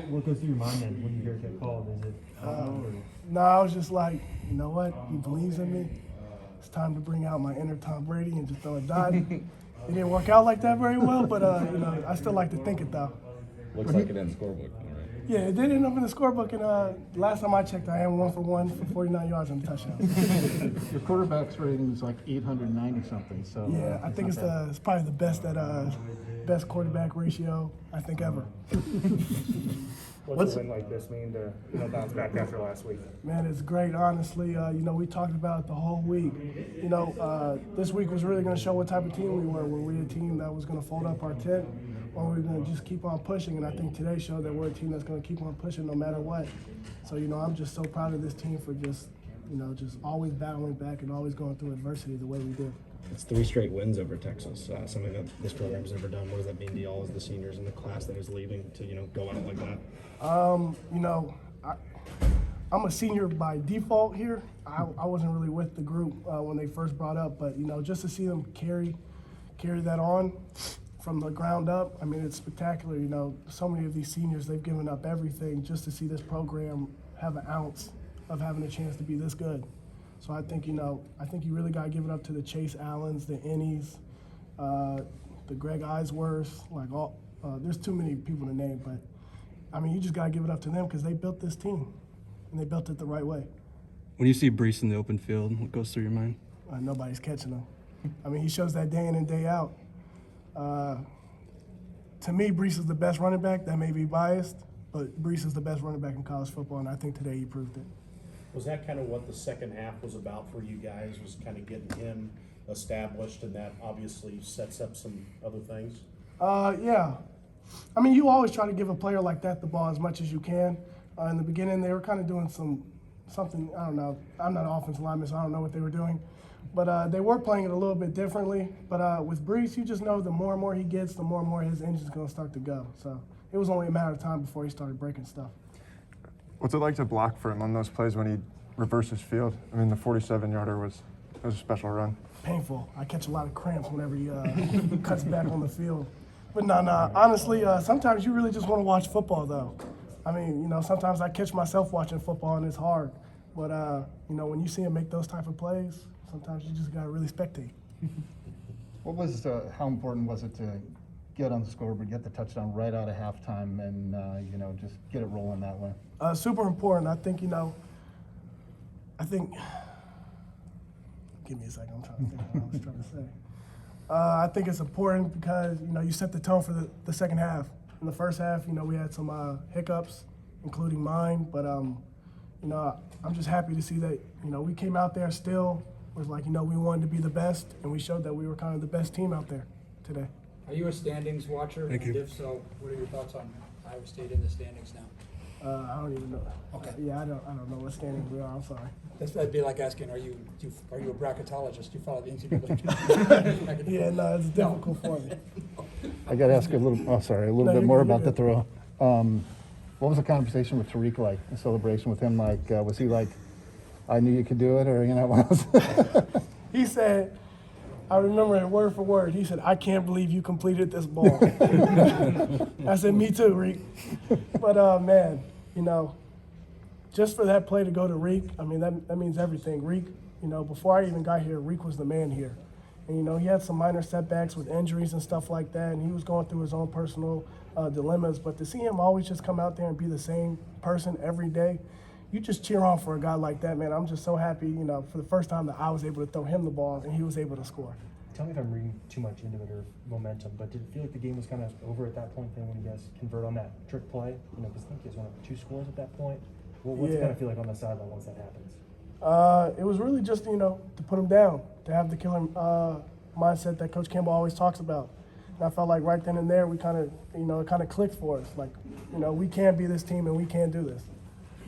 What goes through your mind then when you hear it get called? Is it No, I was just like, you know what? He believes in me. It's time to bring out my inner Tom Brady and just throw a dot. It didn't work out like that very well, but I still like to think it though. Looks like it in the scorebook. Yeah, it did end up in the scorebook, and last time I checked, I am 1 for 1 for 49 yards and a touchdown. Your quarterback's rating is like 890 something. So Yeah, I think it's probably the best quarterback ratio I think ever. What's a win like this mean to bounce back after last week? Man, it's great, honestly. We talked about it the whole week. This week was really going to show what type of team we were. Were we a team that was going to fold up our tent, or were we going to just keep on pushing? And I think today showed that we're a team that's going to keep on pushing no matter what. So, I'm just so proud of this team for just always battling back and always going through adversity the way we do. It's 3 straight wins over Texas, something that this program's never done. What does that mean to y'all as the seniors in the class that is leaving to, go out like that? I'm a senior by default here. I wasn't really with the group when they first brought up, but just to see them carry that on from the ground up, I mean, it's spectacular. So many of these seniors, they've given up everything just to see this program have an ounce of having a chance to be this good. So I think you really got to give it up to the Chase Allens, the Ennies, the Greg Eisworths, there's too many people to name, but I mean, you just got to give it up to them because they built this team, and they built it the right way. When you see Brees in the open field, what goes through your mind? Nobody's catching him. I mean, he shows that day in and day out. To me, Brees is the best running back. That may be biased, but Brees is the best running back in college football, and I think today he proved it. Was that kind of what the second half was about for you guys, was kind of getting him established, and that obviously sets up some other things? Yeah. I mean, you always try to give a player like that the ball as much as you can. In the beginning, they were kind of doing something, I don't know. I'm not an offensive lineman, so I don't know what they were doing. But they were playing it a little bit differently. But with Brees, you just know the more and more he gets, the more and more his engine's going to start to go. So it was only a matter of time before he started breaking stuff. What's it like to block for him on those plays when he reverses field? I mean, the 47-yarder was a special run. Painful. I catch a lot of cramps whenever he cuts back on the field. But no, honestly, sometimes you really just want to watch football, though. I mean, sometimes I catch myself watching football, and it's hard. But, when you see him make those type of plays, sometimes you just got to really spectate. How important was it to get on the scoreboard, get the touchdown right out of halftime, and just get it rolling that way? Super important. I think, give me a second. I'm trying to think what I was trying to say. I think it's important because, you set the tone for the second half. In the first half, we had some hiccups, including mine. But, I'm just happy to see that, we came out there still with we wanted to be the best, and we showed that we were kind of the best team out there today. Are you a standings watcher? Thank you. And if so, what are your thoughts on Iowa State in the standings now? I don't even know. Okay. Yeah, I don't know what standings we are. I'm sorry. That'd be like asking, are you a bracketologist? Do you follow the NCAA? Yeah, no, it's difficult for me. I got to ask a little bit more about the throw. What was the conversation with Tariq like? The celebration with him, was he like, I knew you could do it, or what was? He said, I remember it word for word. He said, I can't believe you completed this ball. I said, me too, Reek. But, man, just for that play to go to Reek, I mean, that means everything. Reek, before I even got here, Reek was the man here. And, he had some minor setbacks with injuries and stuff like that, and he was going through his own personal dilemmas. But to see him always just come out there and be the same person every day, you just cheer on for a guy like that, man. I'm just so happy, for the first time that I was able to throw him the ball and he was able to score. Tell me if I'm reading too much into it or momentum, but did it feel like the game was kind of over at that point then when you guys convert on that trick play? Because I think you guys went up 2 scores at that point. What's it kind of feel like on the sideline once that happens? It was really just, to put him down, to have the killer mindset that Coach Campbell always talks about. And I felt like right then and there we kind of, it kind of clicked for us. We can be this team and we can do this.